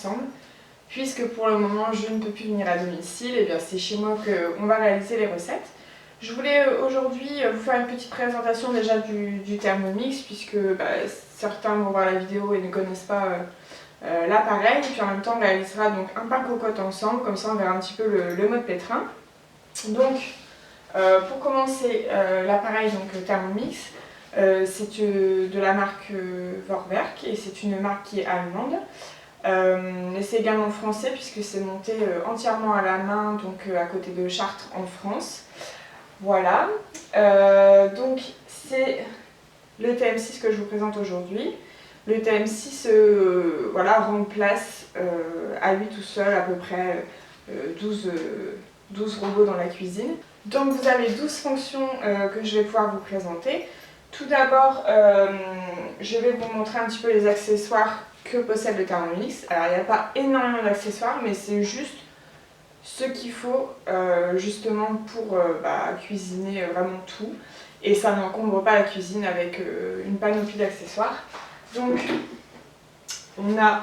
ensemble. Puisque pour le moment je ne peux plus venir à domicile, et bien c'est chez moi qu'on va réaliser les recettes. Je voulais aujourd'hui vous faire une petite présentation déjà du Thermomix, puisque certains vont voir la vidéo et ne connaissent pas l'appareil. Et puis en même temps on réalisera donc un pain cocotte ensemble, comme ça on verra un petit peu le mode pétrin. Donc pour commencer, l'appareil Thermomix, c'est de la marque Vorwerk, et c'est une marque qui est allemande. Mais c'est également français puisque c'est monté entièrement à la main, donc à côté de Chartres en France. Voilà, donc c'est le TM6 que je vous présente aujourd'hui. Le TM6 voilà, remplace à lui tout seul à peu près 12 robots dans la cuisine. Donc vous avez 12 fonctions que je vais pouvoir vous présenter. Tout d'abord, je vais vous montrer un petit peu les accessoires que possède le Thermomix. Alors il n'y a pas énormément d'accessoires, mais c'est juste ce qu'il faut justement pour cuisiner vraiment tout, et ça n'encombre pas la cuisine avec une panoplie d'accessoires. Donc on a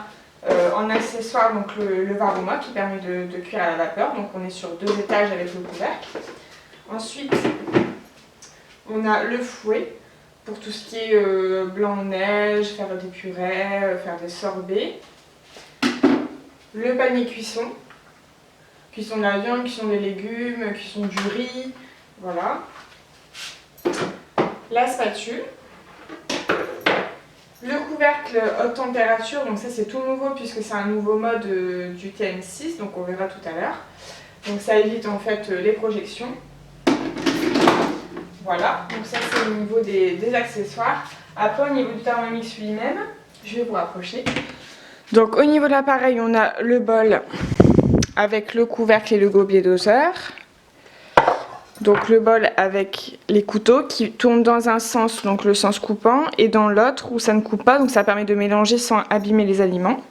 en accessoire donc, le Varoma qui permet de cuire à la vapeur, donc on est sur 2 étages avec le couvercle. Ensuite on a le fouet pour tout ce qui est blanc-neige, faire des purées, faire des sorbets. Le panier cuisson de la viande, cuisson des légumes, cuisson du riz, voilà. La spatule. Le couvercle haute température, donc ça c'est tout nouveau puisque c'est un nouveau mode du TM6, donc on verra tout à l'heure. Donc ça évite en fait les projections. Voilà, donc ça c'est au niveau des accessoires. Après au niveau du Thermomix lui-même, je vais vous rapprocher. Donc au niveau de l'appareil, on a le bol avec le couvercle et le gobelet doseur. Donc le bol avec les couteaux qui tournent dans un sens, donc le sens coupant, et dans l'autre où ça ne coupe pas, donc ça permet de mélanger sans abîmer les aliments.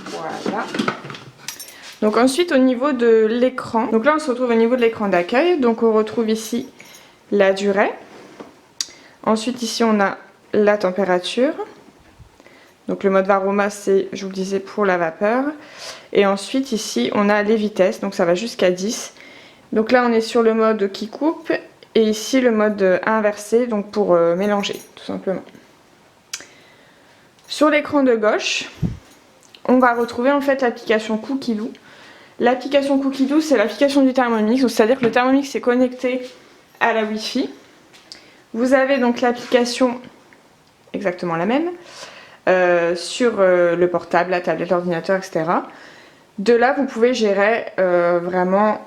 Voilà. Donc ensuite au niveau de l'écran, donc là on se retrouve au niveau de l'écran d'accueil, donc on retrouve ici la durée. Ensuite ici on a la température. Donc le mode Varoma c'est, je vous le disais, pour la vapeur. Et ensuite ici on a les vitesses, donc ça va jusqu'à 10. Donc là on est sur le mode qui coupe, et ici le mode inversé, donc pour mélanger tout simplement. Sur l'écran de gauche, on va retrouver en fait l'application Cookidoo. L'application Cookidoo c'est l'application du Thermomix, c'est-à-dire que le Thermomix est connecté à la Wi-Fi. Vous avez donc l'application exactement la même. Sur le portable, la tablette, l'ordinateur, etc. De là, vous pouvez gérer vraiment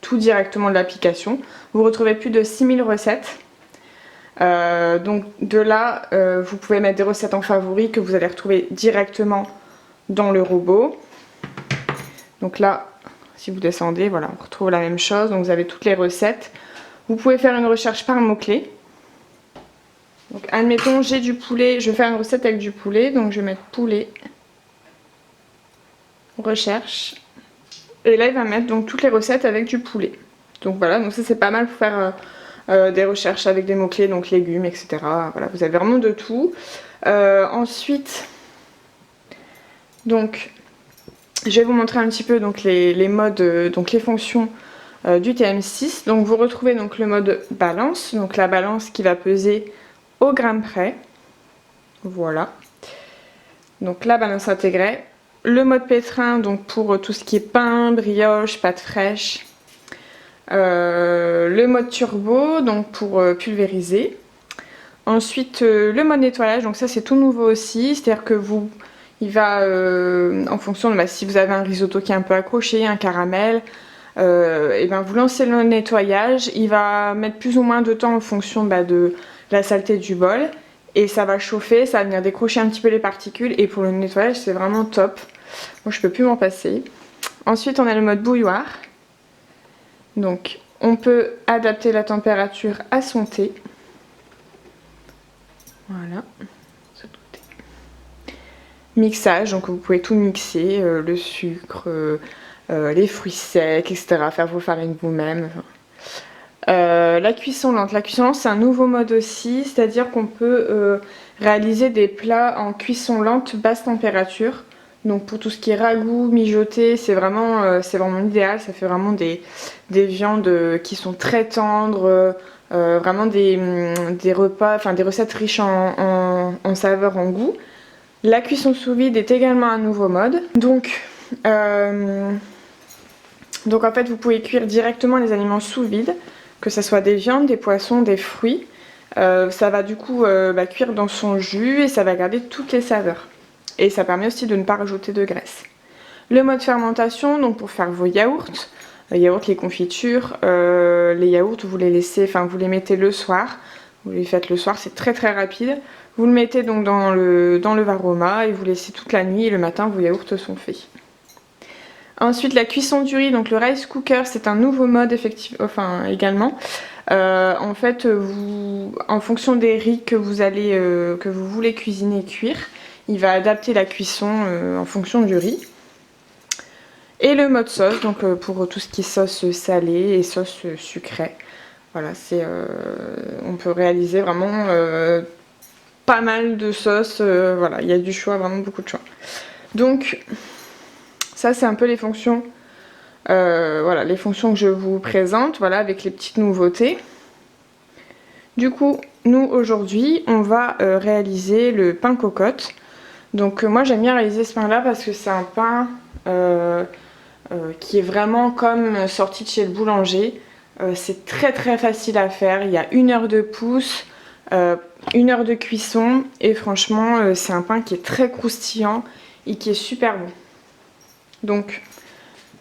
tout directement de l'application. Vous retrouvez plus de 6000 recettes. Donc de là, vous pouvez mettre des recettes en favoris que vous allez retrouver directement dans le robot. Donc là, si vous descendez, voilà, on retrouve la même chose. Donc vous avez toutes les recettes. Vous pouvez faire une recherche par mot-clé. Donc admettons j'ai du poulet, je vais faire une recette avec du poulet, donc je vais mettre poulet, recherche, et là il va mettre donc toutes les recettes avec du poulet. Donc voilà, donc ça c'est pas mal pour faire des recherches avec des mots-clés, donc légumes, etc. Voilà, vous avez vraiment de tout. Ensuite, donc je vais vous montrer un petit peu donc, les modes, donc les fonctions du TM6. Donc vous retrouvez donc le mode balance, donc la balance qui va peser au gramme près, voilà. Donc la balance intégrée, le mode pétrin, donc pour tout ce qui est pain, brioche, pâte fraîche, le mode turbo, donc pour pulvériser. Ensuite le mode nettoyage, donc ça c'est tout nouveau aussi, c'est-à-dire que il va en fonction de si vous avez un risotto qui est un peu accroché, un caramel, et ben vous lancez le nettoyage, il va mettre plus ou moins de temps en fonction de la saleté du bol, et ça va chauffer, ça va venir décrocher un petit peu les particules, et pour le nettoyage c'est vraiment top. Moi je peux plus m'en passer. Ensuite on a le mode bouilloire, donc on peut adapter la température à son thé. Voilà. Mixage, donc vous pouvez tout mixer, le sucre, les fruits secs, etc. Faire vos farines vous-même. La cuisson lente. La cuisson lente, c'est un nouveau mode aussi, c'est-à-dire qu'on peut réaliser des plats en cuisson lente basse température. Donc pour tout ce qui est ragoût, mijoté, c'est vraiment l'idéal. Ça fait vraiment des viandes qui sont très tendres, vraiment des repas, enfin des recettes riches en saveurs, en goût. La cuisson sous vide est également un nouveau mode. Donc en fait, vous pouvez cuire directement les aliments sous vide, que ce soit des viandes, des poissons, des fruits. Ça va du coup cuire dans son jus et ça va garder toutes les saveurs. Et ça permet aussi de ne pas rajouter de graisse. Le mode fermentation, donc pour faire vos yaourts, les confitures, les yaourts, vous les mettez le soir. Vous les faites le soir, c'est très très rapide. Vous le mettez donc dans le varoma et vous laissez toute la nuit et le matin vos yaourts sont faits. Ensuite la cuisson du riz, donc le rice cooker, c'est un nouveau mode également. En fait, en fonction des riz que vous voulez cuisiner et cuire, il va adapter la cuisson en fonction du riz. Et le mode sauce, donc pour tout ce qui est sauce salée et sauce sucrée. Voilà, on peut réaliser vraiment pas mal de sauces. Voilà, il y a du choix, vraiment beaucoup de choix. Donc, ça c'est un peu les fonctions. Les fonctions que je vous présente, voilà, avec les petites nouveautés. Du coup, nous aujourd'hui, on va réaliser le pain cocotte. Donc moi j'aime bien réaliser ce pain là parce que c'est un pain qui est vraiment comme sorti de chez le boulanger. C'est très très facile à faire, il y a 1 heure de pousse, 1 heure de cuisson et franchement c'est un pain qui est très croustillant et qui est super bon. Donc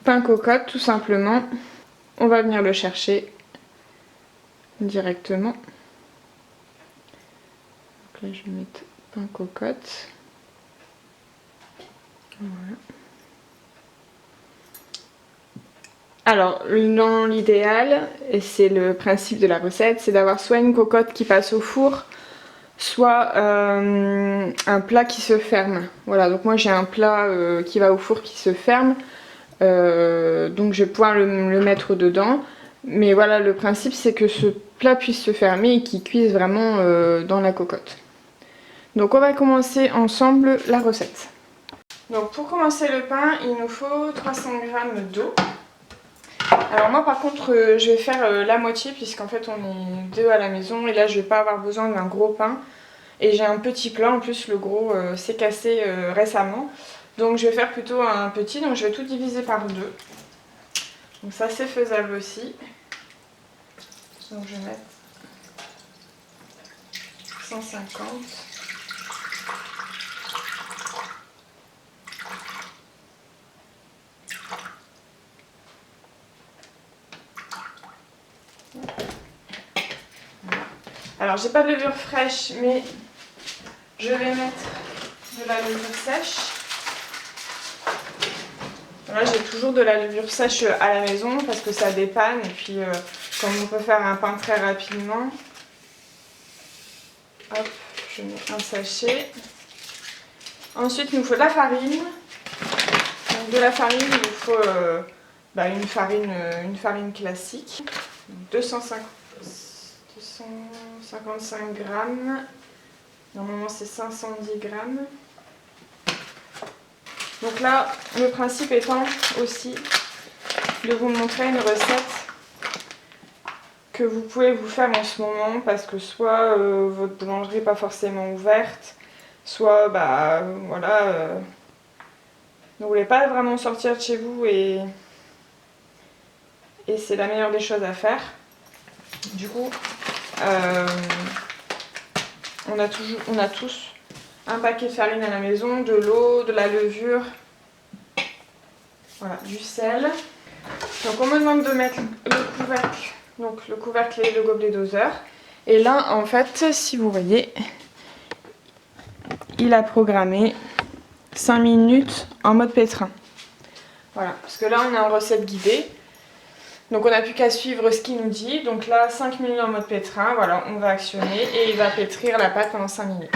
pain cocotte tout simplement, on va venir le chercher directement. Donc là je vais mettre pain cocotte. Voilà. Alors, dans l'idéal, et c'est le principe de la recette, c'est d'avoir soit une cocotte qui passe au four, soit un plat qui se ferme. Voilà, donc moi j'ai un plat qui va au four qui se ferme, donc je vais pouvoir le mettre dedans. Mais voilà, le principe c'est que ce plat puisse se fermer et qu'il cuise vraiment dans la cocotte. Donc on va commencer ensemble la recette. Donc pour commencer le pain, il nous faut 300 g d'eau. Alors moi par contre je vais faire la moitié puisqu'en fait on est 2 à la maison et là je vais pas avoir besoin d'un gros pain. Et j'ai un petit plat, en plus le gros s'est cassé récemment. Donc je vais faire plutôt un petit, donc je vais tout diviser par 2. Donc ça c'est faisable aussi. Donc je vais mettre 150. Alors j'ai pas de levure fraîche mais je vais mettre de la levure sèche. Là j'ai toujours de la levure sèche à la maison parce que ça dépanne et puis comme on peut faire un pain très rapidement. Hop, je mets un sachet. Ensuite il nous faut de la farine. Donc de la farine il nous faut une farine classique. 255 grammes. Normalement c'est 510 grammes. Donc là, le principe étant aussi de vous montrer une recette que vous pouvez vous faire en ce moment parce que soit votre boulangerie n'est pas forcément ouverte, soit vous ne voulez pas vraiment sortir de chez vous et c'est la meilleure des choses à faire. Du coup, on a tous un paquet de farine à la maison, de l'eau, de la levure, voilà, du sel. Donc on me demande de mettre le couvercle et le gobelet doseur. Et là en fait, si vous voyez, il a programmé 5 minutes en mode pétrin. Voilà, parce que là on est en recette guidée. Donc on n'a plus qu'à suivre ce qu'il nous dit. Donc là 5 minutes en mode pétrin, voilà, on va actionner et il va pétrir la pâte pendant 5 minutes.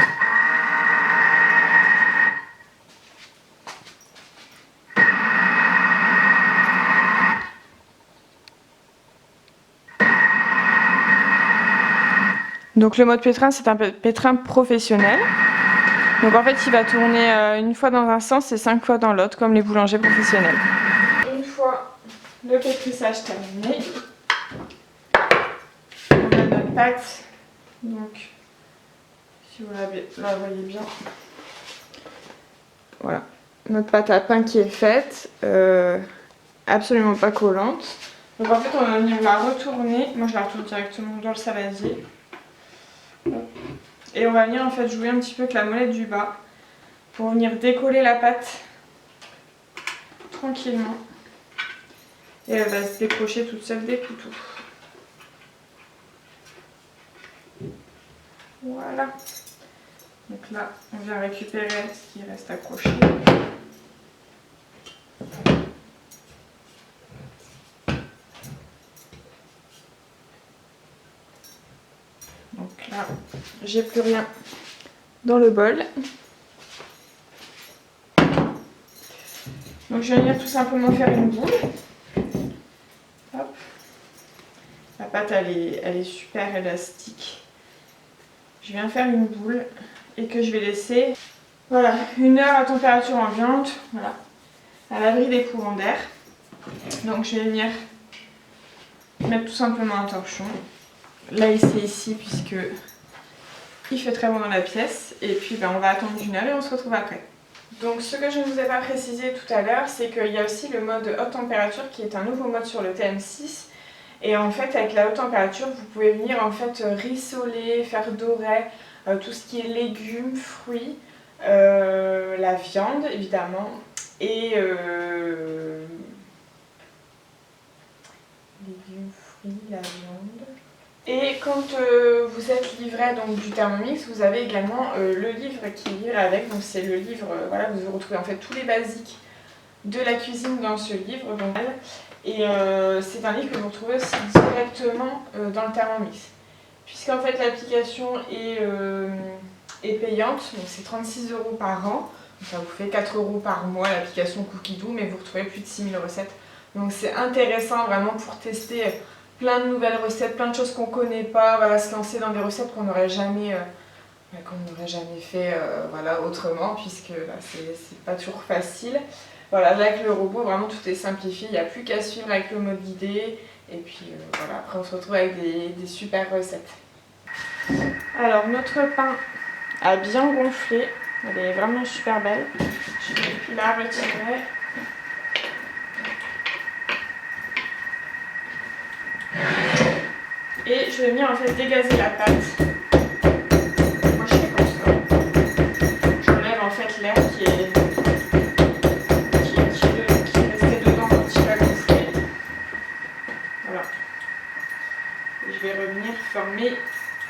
Donc le mode pétrin, c'est un pétrin professionnel. Donc en fait, il va tourner une fois dans un sens et 5 fois dans l'autre, comme les boulangers professionnels. Une fois le pétrissage terminé, on a notre pâte. Donc, si vous la voyez bien, voilà, notre pâte à pain qui est faite, absolument pas collante. Donc en fait, on va venir la retourner. Moi, je la retourne directement dans le saladier. Et on va venir en fait jouer un petit peu avec la molette du bas pour venir décoller la pâte tranquillement. Et elle va se décrocher toute seule des couteaux. Voilà. Donc là, on vient récupérer ce qui reste accroché. Donc là, j'ai plus rien dans le bol. Donc je vais venir tout simplement faire une boule. Hop. La pâte elle est super élastique. Je viens faire une boule et que je vais laisser 1 heure à température ambiante, voilà, à l'abri des courants d'air. Donc je vais venir mettre tout simplement un torchon. Là c'est ici puisque il fait très bon dans la pièce. Et puis on va attendre 1 heure et on se retrouve après. Donc ce que je ne vous ai pas précisé tout à l'heure, c'est qu'il y a aussi le mode haute température qui est un nouveau mode sur le TM6. Et en fait avec la haute température, vous pouvez venir en fait rissoler, faire dorer tout ce qui est légumes, fruits, la viande évidemment et légumes, fruits, la viande. Et quand vous êtes livré donc du Thermomix, vous avez également le livre qui est livré avec. Donc c'est le livre, voilà, vous retrouvez en fait tous les basiques de la cuisine dans ce livre. Donc, et c'est un livre que vous retrouvez aussi directement dans le Thermomix. Puisqu'en fait l'application est payante, donc c'est 36 € par an. Donc ça vous fait 4 € par mois l'application Cookidoo, mais vous retrouvez plus de 6000 recettes. Donc c'est intéressant vraiment pour tester plein de nouvelles recettes, plein de choses qu'on ne connaît pas, voilà, se lancer dans des recettes qu'on n'aurait jamais fait voilà, autrement, puisque c'est pas toujours facile. Voilà, là avec le robot, vraiment tout est simplifié, il n'y a plus qu'à suivre avec le mode guidé, et puis voilà, après on se retrouve avec des super recettes. Alors notre pain a bien gonflé, elle est vraiment super belle. Je vais la retirer. Et je vais venir en fait dégazer la pâte. Moi je fais comme ça. J'enlève en fait l'air qui restait dedans quand il a gonflé. Voilà. Et je vais revenir former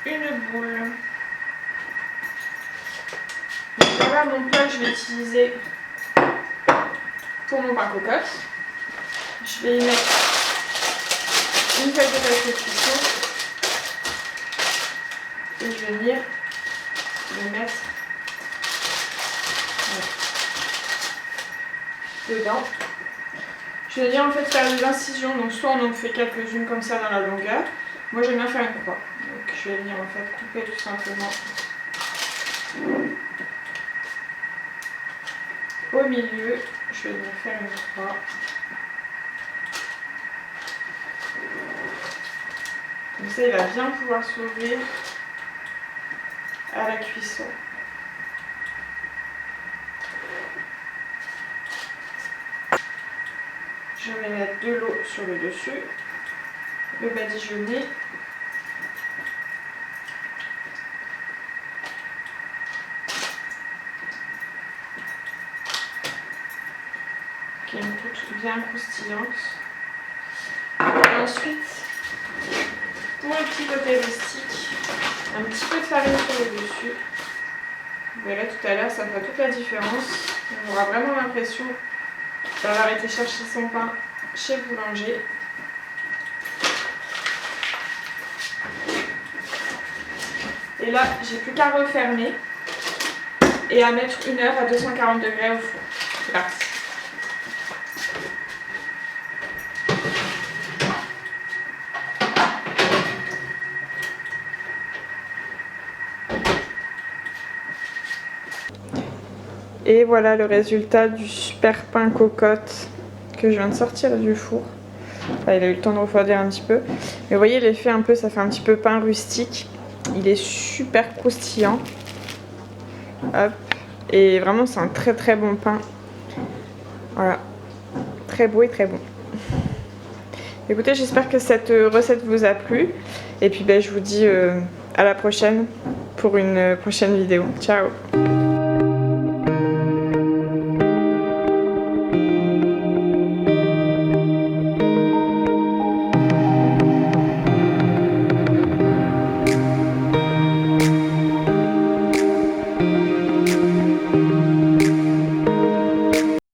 une boule. Donc voilà mon plat que je vais utiliser pour mon pain cocotte. Je vais y mettre une feuille de papier cuisson. Et je vais venir le mettre dedans. Je vais venir en fait faire des incisions, donc soit on en fait quelques-unes comme ça dans la longueur. Moi j'aime bien faire une croix. Donc je vais venir en fait couper tout simplement au milieu. Je vais venir faire une croix. Comme ça il va bien pouvoir s'ouvrir à la cuisson. Je vais mettre de l'eau sur le dessus, le badigeonner. Qui est une croûte bien croustillante. Et ensuite, pour le petit côté rustique, un petit peu de farine sur le dessus. Vous verrez tout à l'heure, ça fera toute la différence. On aura vraiment l'impression d'avoir été chercher son pain chez le boulanger. Et là, j'ai plus qu'à refermer et à mettre 1 heure à 240 degrés au four. C'est parti. Et voilà le résultat du super pain cocotte que je viens de sortir du four. Enfin, il a eu le temps de refroidir un petit peu. Mais vous voyez l'effet un peu, ça fait un petit peu pain rustique. Il est super croustillant. Hop. Et vraiment c'est un très très bon pain. Voilà. Très beau et très bon. Écoutez, j'espère que cette recette vous a plu. Et puis je vous dis à la prochaine pour une prochaine vidéo. Ciao!